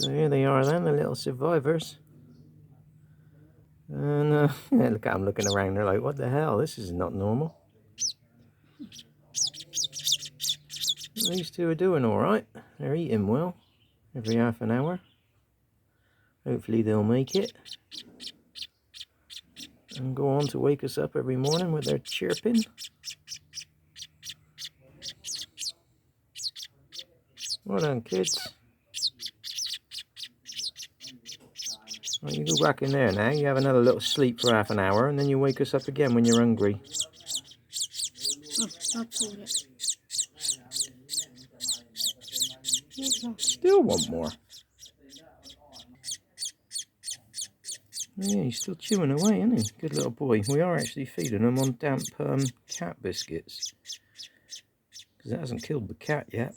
So here they are then, the little survivors. And yeah, look at them looking around, they're like, what the hell, this is not normal. These two are doing alright, they're eating well, every half an hour. Hopefully they'll make it. And go on to wake us up every morning with their chirping. Well done, kids. Right, you go back in there now, you have another little sleep for half an hour, and then you wake us up again when you're hungry. Oh, I'll pull it. Still want more. Yeah, he's still chewing away, isn't he? Good little boy. We are actually feeding him on damp cat biscuits, because it hasn't killed the cat yet.